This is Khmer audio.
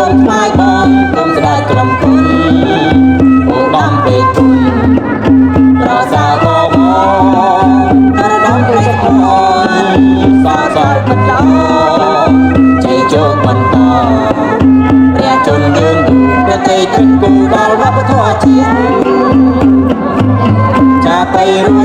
ងថ្លៃបងគុំស្ដាយក្រុមគុណអូដំពេកគុណប្រសាបបងប្រដំពេកគុណសរសើរបន្តជ័យជោគបន្តព្រះជន្មយើងប្រទេសគូដល់វប្បធម៌ជាតិចាទៅរួ